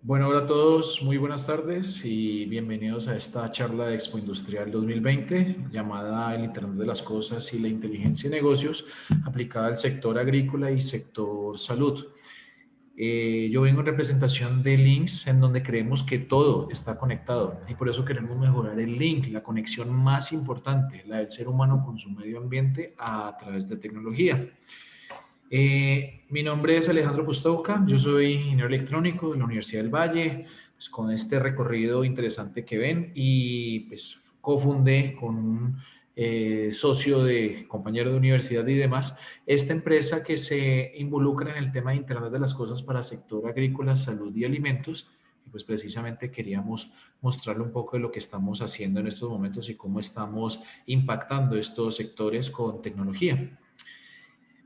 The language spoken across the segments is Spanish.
Bueno, hola a todos, muy buenas tardes y bienvenidos a esta charla de Expo Industrial 2020 llamada El Internet de las Cosas y la Inteligencia de Negocios aplicada al sector agrícola y sector salud. Yo vengo en representación de Links, en donde creemos que todo está conectado y por eso queremos mejorar el link, la conexión más importante, la del ser humano con su medio ambiente a través de tecnología. Mi nombre es Alejandro Pustouca, yo soy ingeniero electrónico de la Universidad del Valle, pues con este recorrido interesante que ven y pues cofundé con un socio de compañero de universidad y demás, esta empresa que se involucra en el tema de Internet de las Cosas para sector agrícola, salud y alimentos. Y pues precisamente queríamos mostrarle un poco de lo que estamos haciendo en estos momentos y cómo estamos impactando estos sectores con tecnología.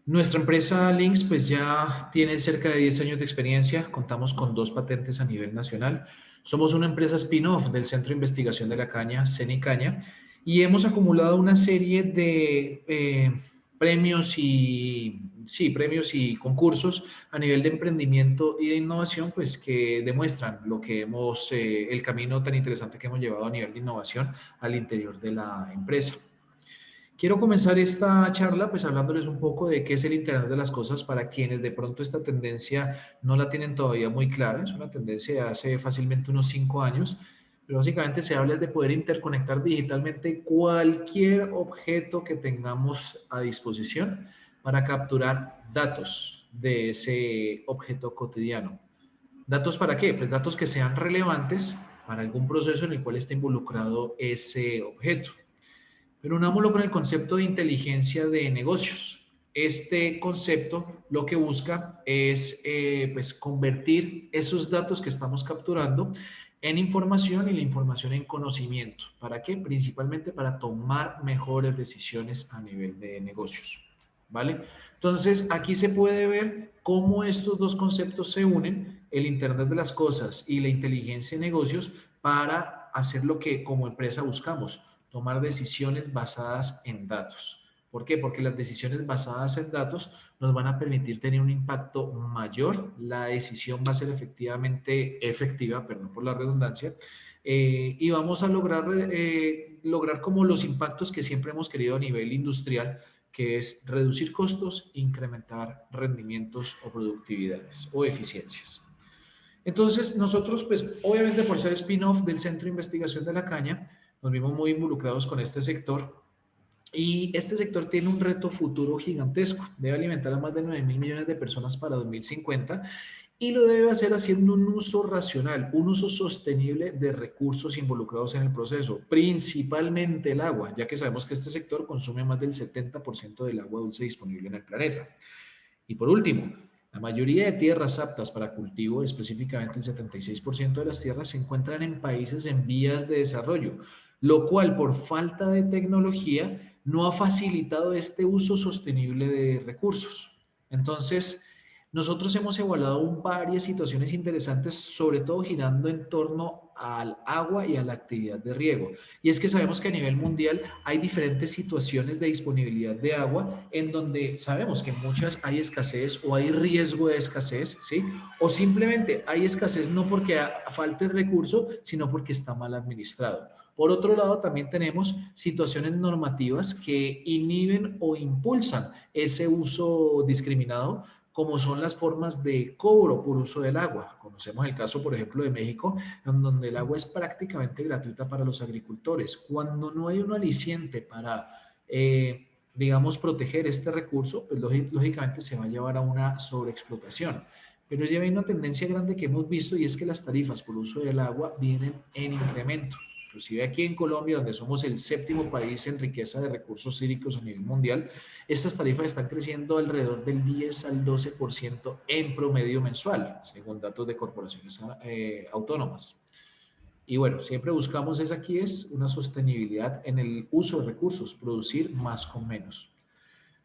Nuestra empresa Links pues ya tiene cerca de 10 años de experiencia, contamos con 2 patentes a nivel nacional. Somos una empresa spin-off del Centro de Investigación de la Caña, CENICAña, y hemos acumulado una serie de premios premios y concursos a nivel de emprendimiento y de innovación, pues que demuestran el camino tan interesante que hemos llevado a nivel de innovación al interior de la empresa. Quiero comenzar esta charla pues hablándoles un poco de qué es el Internet de las Cosas para quienes de pronto esta tendencia no la tienen todavía muy clara. Es una tendencia de hace fácilmente unos 5 años, pero básicamente se habla de poder interconectar digitalmente cualquier objeto que tengamos a disposición para capturar datos de ese objeto cotidiano. ¿Datos para qué? Pues datos que sean relevantes para algún proceso en el cual esté involucrado ese objeto. Pero unámoslo con el concepto de inteligencia de negocios. Este concepto lo que busca es pues convertir esos datos que estamos capturando en información y la información en conocimiento. ¿Para qué? Principalmente para tomar mejores decisiones a nivel de negocios. ¿Vale? Entonces, aquí se puede ver cómo estos dos conceptos se unen, el Internet de las Cosas y la inteligencia de negocios, para hacer lo que como empresa buscamos, tomar decisiones basadas en datos. ¿Por qué? Porque las decisiones basadas en datos nos van a permitir tener un impacto mayor, la decisión va a ser efectiva, perdón por la redundancia, y vamos a lograr como los impactos que siempre hemos querido a nivel industrial, que es reducir costos, incrementar rendimientos o productividades o eficiencias. Entonces, nosotros, pues, obviamente por ser spin-off del Centro de Investigación de la Caña, nos vimos muy involucrados con este sector y este sector tiene un reto futuro gigantesco. Debe alimentar a más de 9.000 millones de personas para 2050 y lo debe hacer haciendo un uso racional, un uso sostenible de recursos involucrados en el proceso, principalmente el agua, ya que sabemos que este sector consume más del 70% del agua dulce disponible en el planeta. Y por último, la mayoría de tierras aptas para cultivo, específicamente el 76% de las tierras, se encuentran en países en vías de desarrollo, lo cual por falta de tecnología no ha facilitado este uso sostenible de recursos. Entonces, nosotros hemos evaluado varias situaciones interesantes, sobre todo girando en torno al agua y a la actividad de riego. Y es que sabemos que a nivel mundial hay diferentes situaciones de disponibilidad de agua en donde sabemos que en muchas hay escasez o hay riesgo de escasez, ¿sí? O simplemente hay escasez no porque falte el recurso, sino porque está mal administrado. Por otro lado, también tenemos situaciones normativas que inhiben o impulsan ese uso discriminado, como son las formas de cobro por uso del agua. Conocemos el caso, por ejemplo, de México, en donde el agua es prácticamente gratuita para los agricultores. Cuando no hay un aliciente para, digamos, proteger este recurso, pues lógicamente se va a llevar a una sobreexplotación. Pero ya hay una tendencia grande que hemos visto y es que las tarifas por uso del agua vienen en incremento. Inclusive aquí en Colombia, donde somos el séptimo país en riqueza de recursos hídricos a nivel mundial, estas tarifas están creciendo alrededor del 10 al 12% en promedio mensual, según datos de corporaciones autónomas. Y bueno, siempre buscamos es una sostenibilidad en el uso de recursos, producir más con menos.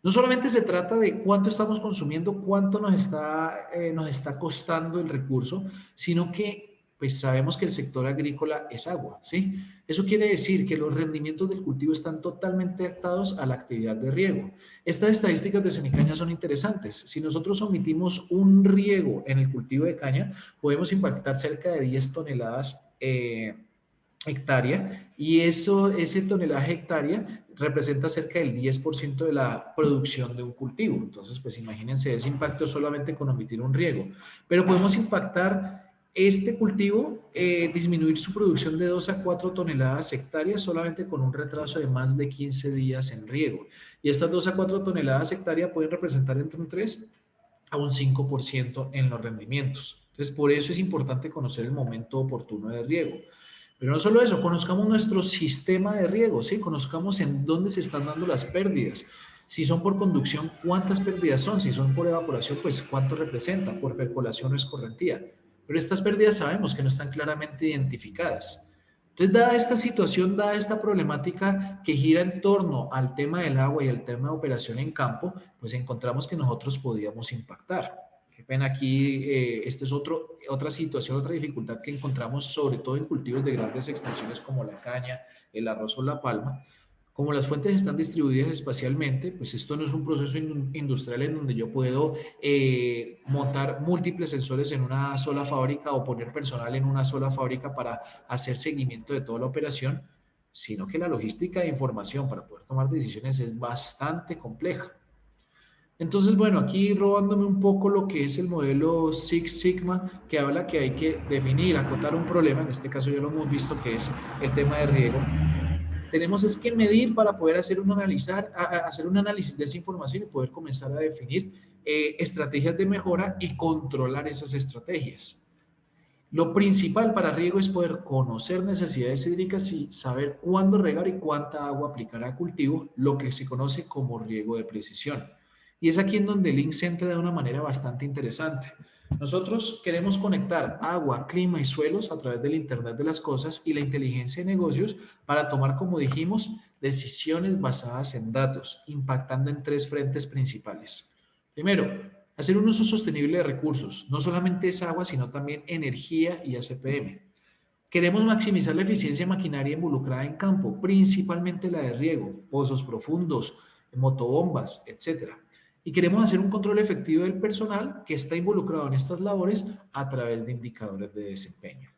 No solamente se trata de cuánto estamos consumiendo, cuánto nos está costando el recurso, sino que pues sabemos que el sector agrícola es agua, ¿sí? Eso quiere decir que los rendimientos del cultivo están totalmente atados a la actividad de riego. Estas estadísticas de Senicaña son interesantes. Si nosotros omitimos un riego en el cultivo de caña, podemos impactar cerca de 10 toneladas hectárea, y ese tonelaje hectárea representa cerca del 10% de la producción de un cultivo. Entonces, pues imagínense ese impacto solamente con omitir un riego. Pero podemos impactar este cultivo, disminuir su producción de 2 a 4 toneladas hectáreas solamente con un retraso de más de 15 días en riego. Y estas 2 a 4 toneladas hectáreas pueden representar entre un 3 a un 5% en los rendimientos. Entonces, por eso es importante conocer el momento oportuno de riego. Pero no solo eso, conozcamos nuestro sistema de riego, ¿sí? Conozcamos en dónde se están dando las pérdidas. Si son por conducción, ¿cuántas pérdidas son? Si son por evaporación, pues ¿cuánto representa? Por percolación o escorrentía. Pero estas pérdidas sabemos que no están claramente identificadas. Entonces, dada esta situación, dada esta problemática que gira en torno al tema del agua y al tema de operación en campo, pues encontramos que nosotros podíamos impactar. Qué pena aquí, esta es otra situación, otra dificultad que encontramos sobre todo en cultivos de grandes extensiones como la caña, el arroz o la palma. Como las fuentes están distribuidas espacialmente, pues esto no es un proceso industrial en donde yo puedo montar múltiples sensores en una sola fábrica o poner personal en una sola fábrica para hacer seguimiento de toda la operación, sino que la logística de información para poder tomar decisiones es bastante compleja. Entonces, bueno, aquí robándome un poco lo que es el modelo Six Sigma, que habla que hay que definir, acotar un problema, en este caso ya lo hemos visto que es el tema de riego. Tenemos es que medir para poder hacer hacer un análisis de esa información y poder comenzar a definir estrategias de mejora y controlar esas estrategias. Lo principal para riego es poder conocer necesidades hídricas y saber cuándo regar y cuánta agua aplicar a cultivo, lo que se conoce como riego de precisión. Y es aquí en donde el link se entra de una manera bastante interesante. Nosotros queremos conectar agua, clima y suelos a través del Internet de las Cosas y la inteligencia de negocios para tomar, como dijimos, decisiones basadas en datos, impactando en 3 frentes principales. Primero, hacer un uso sostenible de recursos. No solamente es agua, sino también energía y ACPM. Queremos maximizar la eficiencia de maquinaria involucrada en campo, principalmente la de riego, pozos profundos, motobombas, etcétera. Y queremos hacer un control efectivo del personal que está involucrado en estas labores a través de indicadores de desempeño.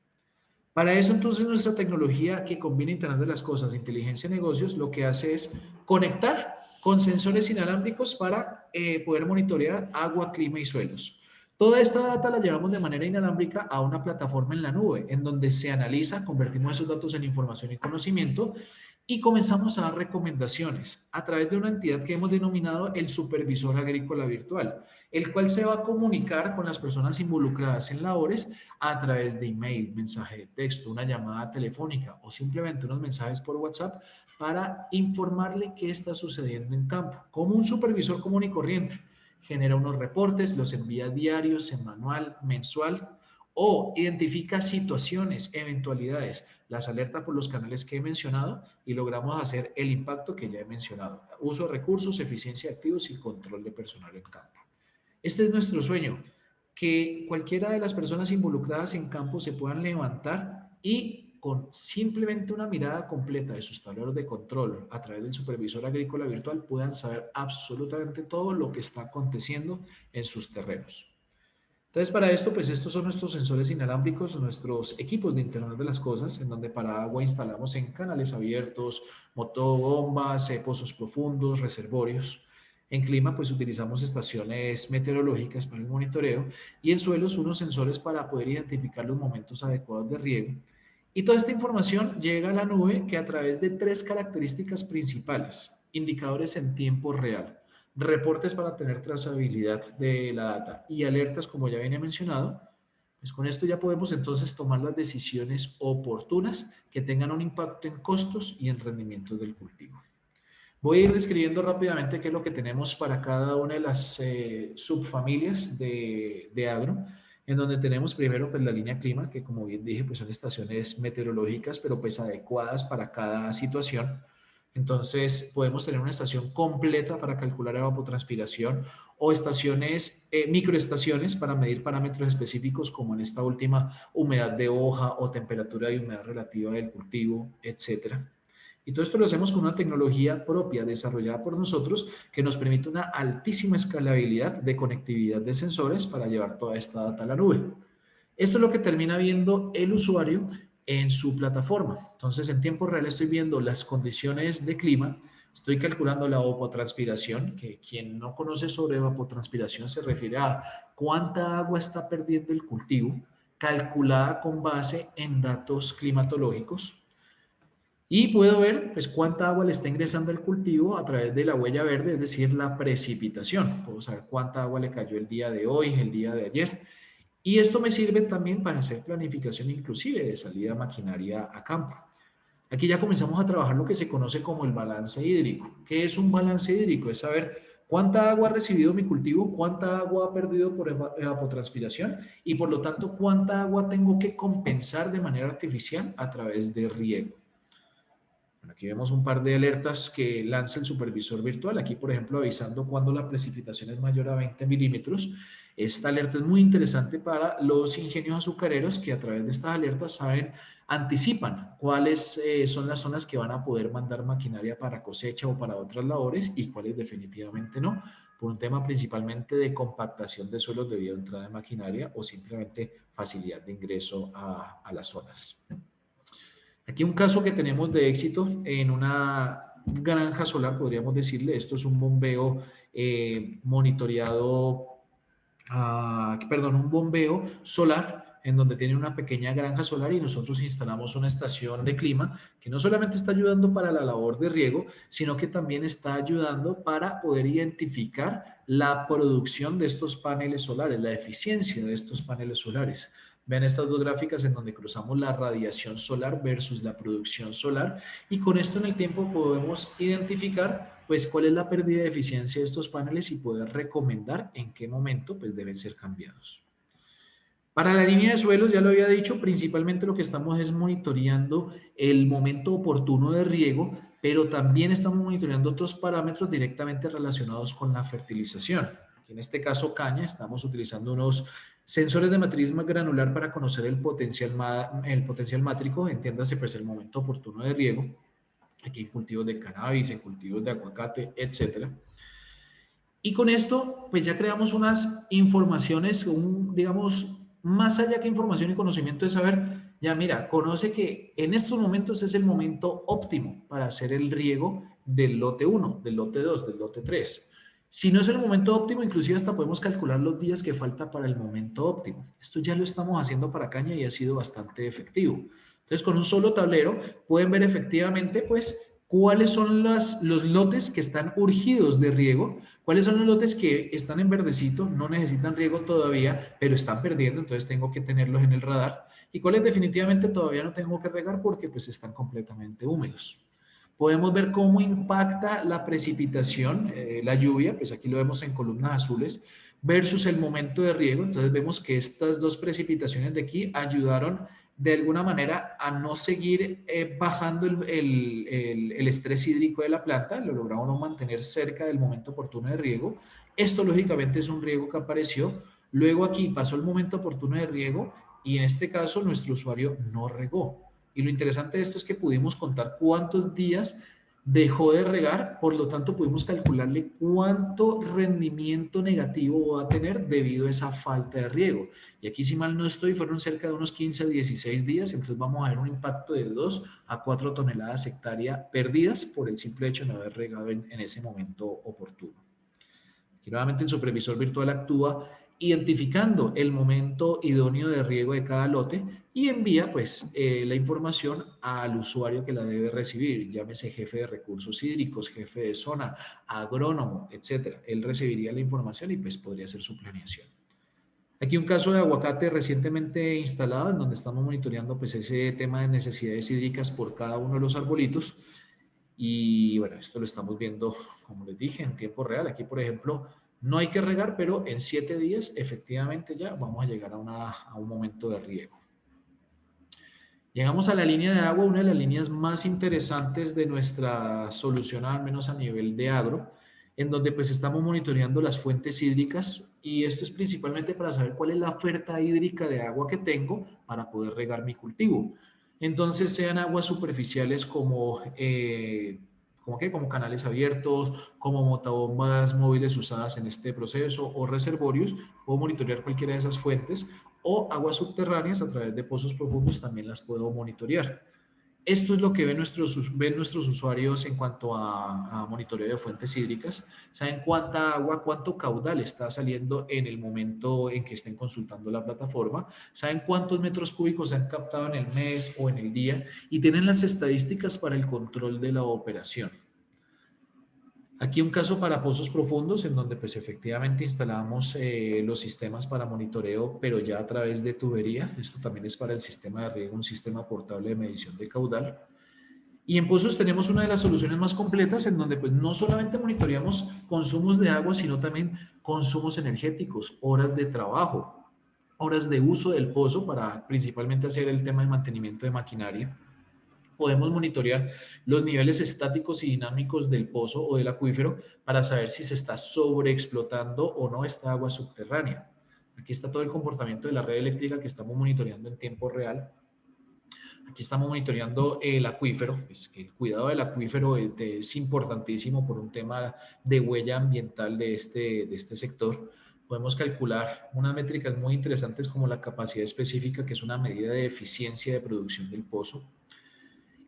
Para eso, entonces, nuestra tecnología que combina Internet de las Cosas e inteligencia de negocios, lo que hace es conectar con sensores inalámbricos para poder monitorear agua, clima y suelos. Toda esta data la llevamos de manera inalámbrica a una plataforma en la nube, en donde se analiza, convertimos esos datos en información y conocimiento y comenzamos a dar recomendaciones a través de una entidad que hemos denominado el Supervisor Agrícola Virtual, el cual se va a comunicar con las personas involucradas en labores a través de email, mensaje de texto, una llamada telefónica o simplemente unos mensajes por WhatsApp para informarle qué está sucediendo en campo, como un supervisor común y corriente. Genera unos reportes, los envía diario, semanal, mensual o identifica situaciones, eventualidades, las alerta por los canales que he mencionado y logramos hacer el impacto que ya he mencionado. Uso de recursos, eficiencia de activos y control de personal en campo. Este es nuestro sueño, que cualquiera de las personas involucradas en campo se puedan levantar y con simplemente una mirada completa de sus tableros de control a través del supervisor agrícola virtual puedan saber absolutamente todo lo que está aconteciendo en sus terrenos. Entonces, para esto, pues estos son nuestros sensores inalámbricos, nuestros equipos de Internet de las Cosas, en donde para agua instalamos en canales abiertos, motobombas, pozos profundos, reservorios. En clima, pues utilizamos estaciones meteorológicas para el monitoreo y en suelos unos sensores para poder identificar los momentos adecuados de riego. Y toda esta información llega a la nube que a través de 3 características principales, indicadores en tiempo real, reportes para tener trazabilidad de la data y alertas, como ya venía mencionado, pues con esto ya podemos entonces tomar las decisiones oportunas que tengan un impacto en costos y en rendimiento del cultivo. Voy a ir describiendo rápidamente qué es lo que tenemos para cada una de las subfamilias de agro, en donde tenemos primero pues la línea clima, que como bien dije pues son estaciones meteorológicas, pero pues adecuadas para cada situación. Entonces, podemos tener una estación completa para calcular evapotranspiración o estaciones, microestaciones para medir parámetros específicos como en esta última humedad de hoja o temperatura y humedad relativa del cultivo, etcétera. Y todo esto lo hacemos con una tecnología propia desarrollada por nosotros que nos permite una altísima escalabilidad de conectividad de sensores para llevar toda esta data a la nube. Esto es lo que termina viendo el usuario en su plataforma. Entonces, en tiempo real estoy viendo las condiciones de clima, estoy calculando la evapotranspiración, que quien no conoce sobre evapotranspiración se refiere a cuánta agua está perdiendo el cultivo, calculada con base en datos climatológicos. Y puedo ver pues cuánta agua le está ingresando al cultivo a través de la huella verde, es decir, la precipitación. Puedo saber cuánta agua le cayó el día de hoy, el día de ayer. Y esto me sirve también para hacer planificación inclusive de salida de maquinaria a campo. Aquí ya comenzamos a trabajar lo que se conoce como el balance hídrico. ¿Qué es un balance hídrico? Es saber cuánta agua ha recibido mi cultivo, cuánta agua ha perdido por evapotranspiración y por lo tanto cuánta agua tengo que compensar de manera artificial a través de riego. Bueno, aquí vemos un par de alertas que lanza el supervisor virtual. Aquí, por ejemplo, avisando cuando la precipitación es mayor a 20 milímetros. Esta alerta es muy interesante para los ingenios azucareros que a través de estas alertas saben, anticipan cuáles son las zonas que van a poder mandar maquinaria para cosecha o para otras labores y cuáles definitivamente no, por un tema principalmente de compactación de suelos debido a entrada de maquinaria o simplemente facilidad de ingreso a las zonas. Aquí un caso que tenemos de éxito en una granja solar, podríamos decirle, esto es un bombeo monitoreado, perdón, un bombeo solar en donde tiene una pequeña granja solar y nosotros instalamos una estación de clima que no solamente está ayudando para la labor de riego, sino que también está ayudando para poder identificar la producción de estos paneles solares, la eficiencia de estos paneles solares. Vean estas dos gráficas en donde cruzamos la radiación solar versus la producción solar y con esto en el tiempo podemos identificar pues cuál es la pérdida de eficiencia de estos paneles y poder recomendar en qué momento pues deben ser cambiados. Para la línea de suelos, ya lo había dicho, principalmente lo que estamos es monitoreando el momento oportuno de riego, pero también estamos monitoreando otros parámetros directamente relacionados con la fertilización. En este caso, caña, estamos utilizando unos sensores de matriz granular para conocer el potencial mátrico, entiéndase pues el momento oportuno de riego, aquí en cultivos de cannabis, en cultivos de aguacate, etcétera. Y con esto, pues ya creamos unas informaciones, digamos, más allá que información y conocimiento de saber, ya mira, conoce que en estos momentos es el momento óptimo para hacer el riego del lote 1, del lote 2, del lote 3. Si no es el momento óptimo, inclusive hasta podemos calcular los días que falta para el momento óptimo. Esto ya lo estamos haciendo para caña y ha sido bastante efectivo. Entonces, con un solo tablero pueden ver efectivamente, pues, cuáles son los lotes que están urgidos de riego, cuáles son los lotes que están en verdecito, no necesitan riego todavía, pero están perdiendo, entonces tengo que tenerlos en el radar, y cuáles definitivamente todavía no tengo que regar porque pues están completamente húmedos. Podemos ver cómo impacta la precipitación, la lluvia, pues aquí lo vemos en columnas azules, versus el momento de riego. Entonces vemos que estas dos precipitaciones de aquí ayudaron de alguna manera a no seguir bajando el estrés hídrico de la planta, lo logramos mantener cerca del momento oportuno de riego. Esto lógicamente es un riego que apareció, luego aquí pasó el momento oportuno de riego y en este caso nuestro usuario no regó. Y lo interesante de esto es que pudimos contar cuántos días dejó de regar, por lo tanto pudimos calcularle cuánto rendimiento negativo va a tener debido a esa falta de riego. Y aquí si mal no estoy, fueron cerca de unos 15 a 16 días, entonces vamos a ver un impacto de 2 a 4 toneladas hectárea perdidas por el simple hecho de no haber regado en ese momento oportuno. Aquí nuevamente el supervisor virtual actúa identificando el momento idóneo de riego de cada lote y envía pues la información al usuario que la debe recibir, llámese jefe de recursos hídricos, jefe de zona, agrónomo, etcétera. Él recibiría la información y pues podría hacer su planeación. Aquí un caso de aguacate recientemente instalado en donde estamos monitoreando pues ese tema de necesidades hídricas por cada uno de los arbolitos y bueno, esto lo estamos viendo, como les dije, en tiempo real. Aquí, por ejemplo, no hay que regar, pero en 7 días efectivamente ya vamos a llegar a un momento de riego. Llegamos a la línea de agua, una de las líneas más interesantes de nuestra solución, al menos a nivel de agro, en donde pues estamos monitoreando las fuentes hídricas y esto es principalmente para saber cuál es la oferta hídrica de agua que tengo para poder regar mi cultivo. Entonces, sean aguas superficiales como canales abiertos, como motabombas móviles usadas en este proceso o reservorios, puedo monitorear cualquiera de esas fuentes o aguas subterráneas a través de pozos profundos también las puedo monitorear. Esto es lo que ven nuestros usuarios en cuanto a monitoreo de fuentes hídricas. Saben cuánta agua, cuánto caudal está saliendo en el momento en que estén consultando la plataforma. Saben cuántos metros cúbicos se han captado en el mes o en el día y tienen las estadísticas para el control de la operación. Aquí un caso para pozos profundos en donde pues efectivamente instalamos los sistemas para monitoreo, pero ya a través de tubería. Esto también es para el sistema de riego, un sistema portable de medición de caudal. Y en pozos tenemos una de las soluciones más completas en donde pues no solamente monitoreamos consumos de agua, sino también consumos energéticos, horas de trabajo, horas de uso del pozo para principalmente hacer el tema de mantenimiento de maquinaria. Podemos monitorear los niveles estáticos y dinámicos del pozo o del acuífero para saber si se está sobreexplotando o no esta agua subterránea. Aquí está todo el comportamiento de la red eléctrica que estamos monitoreando en tiempo real. Aquí estamos monitoreando el acuífero, pues que el cuidado del acuífero es importantísimo por un tema de huella ambiental de este sector. Podemos calcular unas métricas muy interesantes como la capacidad específica, que es una medida de eficiencia de producción del pozo.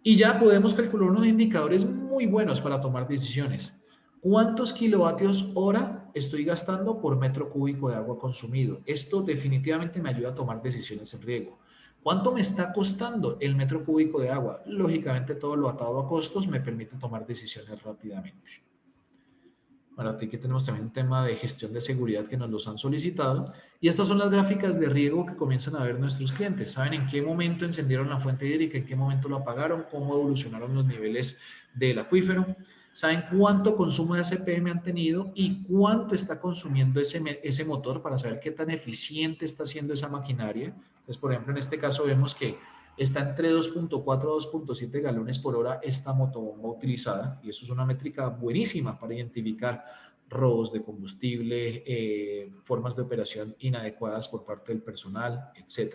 Y ya podemos calcular unos indicadores muy buenos para tomar decisiones. ¿Cuántos kilovatios hora estoy gastando por metro cúbico de agua consumido? Esto definitivamente me ayuda a tomar decisiones en riego. ¿Cuánto me está costando el metro cúbico de agua? Lógicamente todo lo atado a costos me permite tomar decisiones rápidamente. Para ti que tenemos también un tema de gestión de seguridad que nos los han solicitado. Y estas son las gráficas de riego que comienzan a ver nuestros clientes. Saben en qué momento encendieron la fuente hídrica, en qué momento lo apagaron, cómo evolucionaron los niveles del acuífero. Saben cuánto consumo de ACPM han tenido y cuánto está consumiendo ese motor para saber qué tan eficiente está siendo esa maquinaria. Entonces, por ejemplo, en este caso vemos que está entre 2.4 a 2.7 galones por hora esta motobomba utilizada y eso es una métrica buenísima para identificar robos de combustible, formas de operación inadecuadas por parte del personal, etc.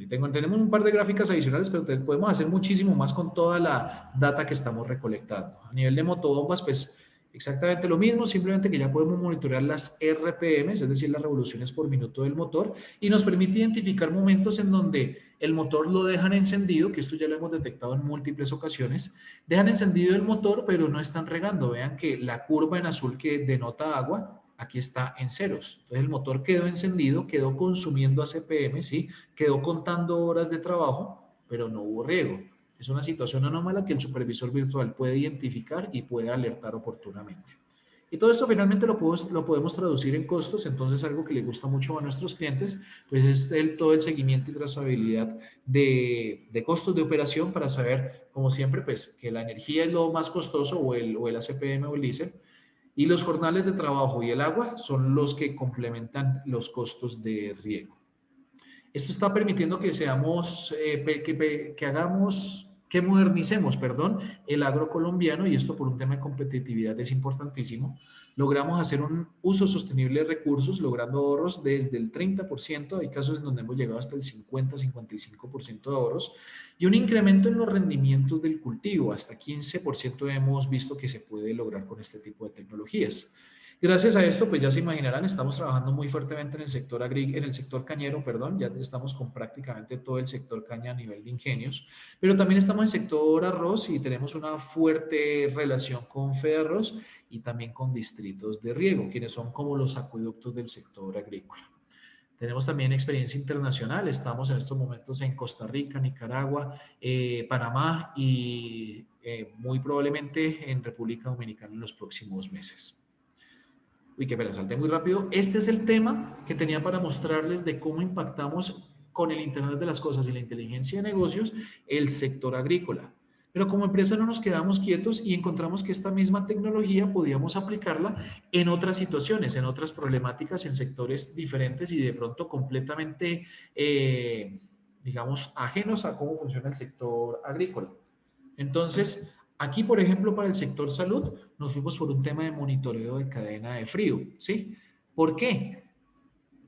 Tenemos un par de gráficas adicionales, pero podemos hacer muchísimo más con toda la data que estamos recolectando. A nivel de motobombas, pues exactamente lo mismo, simplemente que ya podemos monitorear las RPMs, es decir, las revoluciones por minuto del motor, y nos permite identificar momentos en donde el motor lo dejan encendido, que esto ya lo hemos detectado en múltiples ocasiones, dejan encendido el motor, pero no están regando. Vean que la curva en azul que denota agua, aquí está en ceros. Entonces el motor quedó encendido, quedó consumiendo ACPM, ¿sí? Quedó contando horas de trabajo, pero no hubo riego. Es una situación anómala que el supervisor virtual puede identificar y puede alertar oportunamente. Y todo esto finalmente lo podemos traducir en costos, entonces algo que le gusta mucho a nuestros clientes, pues es todo el seguimiento y trazabilidad de costos de operación para saber, como siempre, pues que la energía es lo más costoso o el ACPM o el diésel, y los jornales de trabajo y el agua son los que complementan los costos de riego. Esto está permitiendo que que modernicemos, perdón, el agro colombiano y esto por un tema de competitividad es importantísimo. Logramos hacer un uso sostenible de recursos, logrando ahorros desde el 30%, hay casos en donde hemos llegado hasta el 50-55% de ahorros, y un incremento en los rendimientos del cultivo, hasta 15% hemos visto que se puede lograr con este tipo de tecnologías. Gracias a esto, pues ya se imaginarán, estamos trabajando muy fuertemente en el sector cañero, perdón, ya estamos con prácticamente todo el sector caña a nivel de ingenios, pero también estamos en sector arroz y tenemos una fuerte relación con Fedarroz y también con distritos de riego, quienes son como los acueductos del sector agrícola. Tenemos también experiencia internacional, estamos en estos momentos en Costa Rica, Nicaragua, Panamá y muy probablemente en República Dominicana en los próximos meses. Uy, que me la salté muy rápido. Este es el tema que tenía para mostrarles de cómo impactamos con el Internet de las Cosas y la inteligencia de negocios el sector agrícola. Pero como empresa no nos quedamos quietos y encontramos que esta misma tecnología podíamos aplicarla en otras situaciones, en otras problemáticas, en sectores diferentes y de pronto completamente digamos, ajenos a cómo funciona el sector agrícola. Entonces, aquí, por ejemplo, para el sector salud, nos fuimos por un tema de monitoreo de cadena de frío, ¿sí? ¿Por qué?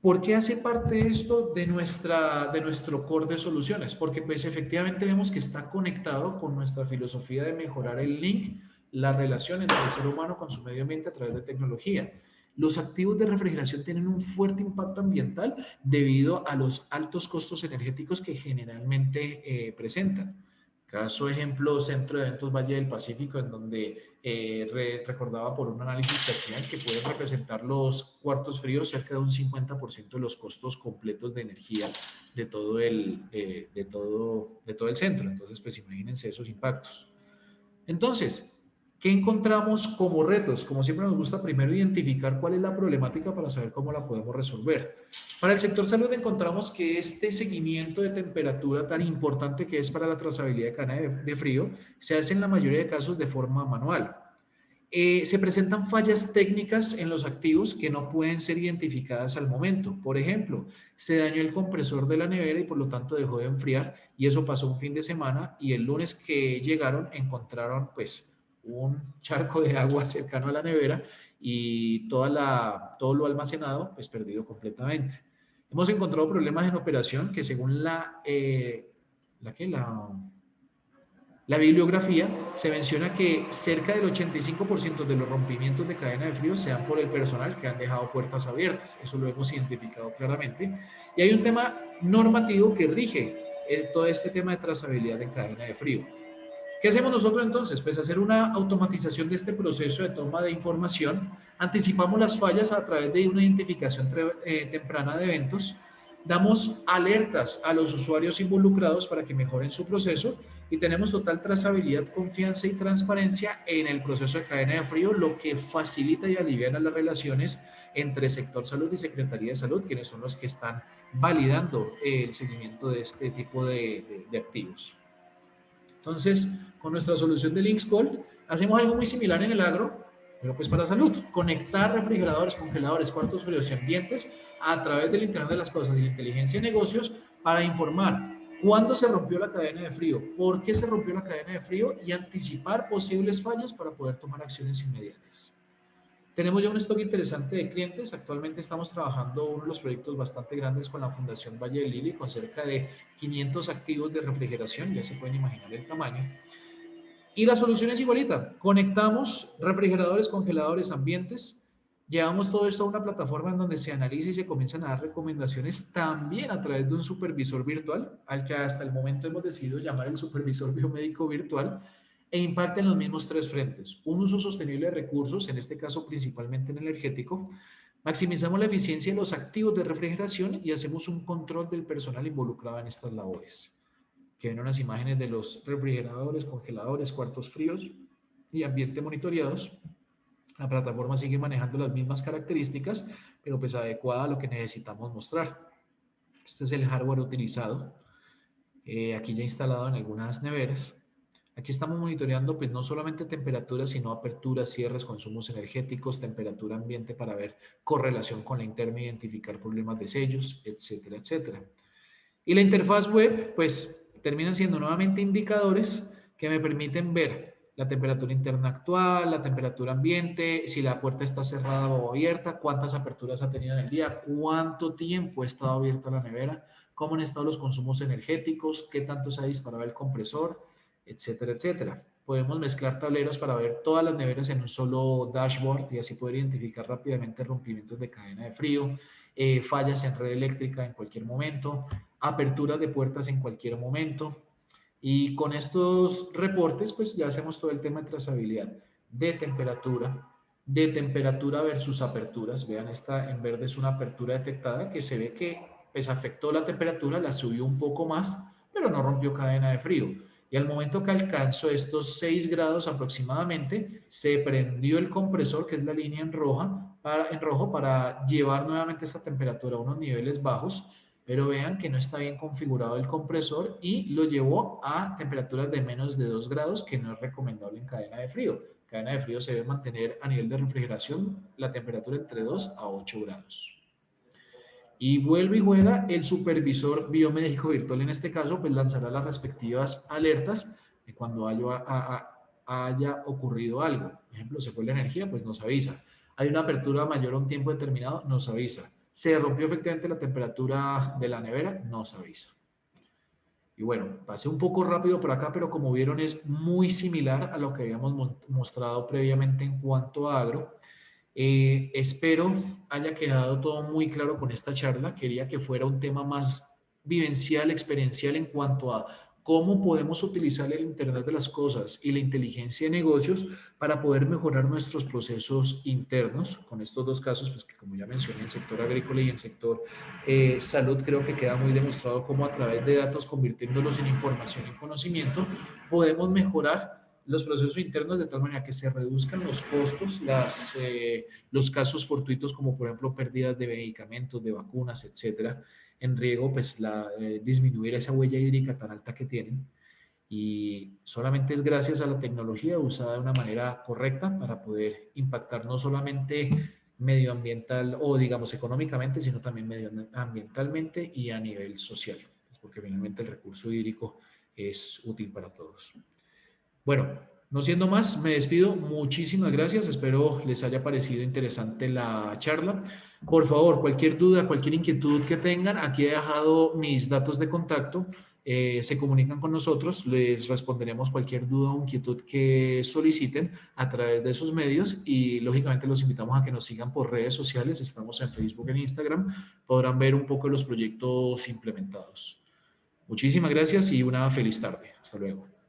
¿Por qué hace parte esto de nuestro core de soluciones? Porque pues efectivamente vemos que está conectado con nuestra filosofía de mejorar el link, la relación entre el ser humano con su medio ambiente a través de tecnología. Los activos de refrigeración tienen un fuerte impacto ambiental debido a los altos costos energéticos que generalmente presentan. Caso ejemplo, Centro de Eventos Valle del Pacífico, en donde recordaba por un análisis que hacían que pueden representar los cuartos fríos cerca de un 50% de los costos completos de energía de todo el centro. Entonces, pues imagínense esos impactos. Entonces, ¿qué encontramos como retos? Como siempre nos gusta primero identificar cuál es la problemática para saber cómo la podemos resolver. Para el sector salud encontramos que este seguimiento de temperatura tan importante que es para la trazabilidad de cadena de frío se hace en la mayoría de casos de forma manual. Se presentan fallas técnicas en los activos que no pueden ser identificadas al momento. Por ejemplo, se dañó el compresor de la nevera y por lo tanto dejó de enfriar y eso pasó un fin de semana y el lunes que llegaron encontraron pues un charco de agua cercano a la nevera y todo lo almacenado pues perdido completamente. Hemos encontrado problemas en operación que según la bibliografía se menciona que cerca del 85% de los rompimientos de cadena de frío se dan por el personal que han dejado puertas abiertas. Eso lo hemos identificado claramente. Y hay un tema normativo que rige todo este tema de trazabilidad en cadena de frío. ¿Qué hacemos nosotros entonces? Pues hacer una automatización de este proceso de toma de información. Anticipamos las fallas a través de una identificación temprana de eventos. Damos alertas a los usuarios involucrados para que mejoren su proceso y tenemos total trazabilidad, confianza y transparencia en el proceso de cadena de frío, lo que facilita y alivia las relaciones entre sector salud y Secretaría de Salud, quienes son los que están validando el seguimiento de este tipo de activos. Entonces, con nuestra solución de Links Gold, hacemos algo muy similar en el agro, pero pues para salud. Conectar refrigeradores, congeladores, cuartos fríos y ambientes a través del Internet de las Cosas y la inteligencia de negocios para informar cuándo se rompió la cadena de frío, por qué se rompió la cadena de frío y anticipar posibles fallas para poder tomar acciones inmediatas. Tenemos ya un stock interesante de clientes. Actualmente estamos trabajando uno de los proyectos bastante grandes con la Fundación Valle del Lili, con cerca de 500 activos de refrigeración. Ya se pueden imaginar el tamaño. Y la solución es igualita. Conectamos refrigeradores, congeladores, ambientes. Llevamos todo esto a una plataforma en donde se analiza y se comienzan a dar recomendaciones también a través de un supervisor virtual, al que hasta el momento hemos decidido llamar el supervisor biomédico virtual, e impacta en los mismos tres frentes. Un uso sostenible de recursos, en este caso principalmente en energético. Maximizamos la eficiencia de los activos de refrigeración y hacemos un control del personal involucrado en estas labores. Que ven unas imágenes de los refrigeradores, congeladores, cuartos fríos y ambiente monitoreados. La plataforma sigue manejando las mismas características, pero pues adecuada a lo que necesitamos mostrar. Este es el hardware utilizado, aquí ya instalado en algunas neveras. Aquí estamos monitoreando pues no solamente temperaturas, sino aperturas, cierres, consumos energéticos, temperatura ambiente para ver correlación con la interna, identificar problemas de sellos, etcétera, etcétera. Y la interfaz web, pues terminan siendo nuevamente indicadores que me permiten ver la temperatura interna actual, la temperatura ambiente, si la puerta está cerrada o abierta, cuántas aperturas ha tenido en el día, cuánto tiempo ha estado abierta la nevera, cómo han estado los consumos energéticos, qué tanto se ha disparado el compresor, etcétera, etcétera. Podemos mezclar tableros para ver todas las neveras en un solo dashboard y así poder identificar rápidamente rompimientos de cadena de frío, fallas en red eléctrica en cualquier momento, aperturas de puertas en cualquier momento. Y con estos reportes, pues ya hacemos todo el tema de trazabilidad de temperatura versus aperturas. Vean, esta en verde es una apertura detectada que se ve que pues afectó la temperatura, la subió un poco más, pero no rompió cadena de frío. Y al momento que alcanzó estos 6 grados aproximadamente, se prendió el compresor, que es la línea en rojo, para llevar nuevamente esta temperatura a unos niveles bajos, pero vean que no está bien configurado el compresor y lo llevó a temperaturas de menos de 2 grados, que no es recomendable en cadena de frío. Cadena de frío se debe mantener a nivel de refrigeración la temperatura entre 2 a 8 grados. Y vuelve y juega el supervisor biomédico virtual, en este caso, pues lanzará las respectivas alertas de cuando haya ocurrido algo. Por ejemplo, se fue la energía, pues nos avisa. Hay una apertura mayor a un tiempo determinado, nos avisa. Se rompió efectivamente la temperatura de la nevera, nos avisa. Y bueno, pasé un poco rápido por acá, pero como vieron es muy similar a lo que habíamos mostrado previamente en cuanto a agro. Espero haya quedado todo muy claro con esta charla. Quería que fuera un tema más vivencial, experiencial en cuanto a cómo podemos utilizar el Internet de las Cosas y la inteligencia de negocios para poder mejorar nuestros procesos internos. Con estos dos casos, pues que como ya mencioné, el sector agrícola y el sector salud, creo que queda muy demostrado cómo a través de datos, convirtiéndolos en información y conocimiento, podemos mejorar los procesos internos de tal manera que se reduzcan los costos, los casos fortuitos como por ejemplo pérdidas de medicamentos, de vacunas, etcétera, en riego, pues disminuir esa huella hídrica tan alta que tienen. Y solamente es gracias a la tecnología usada de una manera correcta para poder impactar no solamente medioambiental o digamos económicamente, sino también medioambientalmente y a nivel social, porque finalmente el recurso hídrico es útil para todos. Bueno, no siendo más, me despido. Muchísimas gracias. Espero les haya parecido interesante la charla. Por favor, cualquier duda, cualquier inquietud que tengan, aquí he dejado mis datos de contacto. Se comunican con nosotros, les responderemos cualquier duda o inquietud que soliciten a través de esos medios y lógicamente los invitamos a que nos sigan por redes sociales. Estamos en Facebook, en Instagram. Podrán ver un poco de los proyectos implementados. Muchísimas gracias y una feliz tarde. Hasta luego.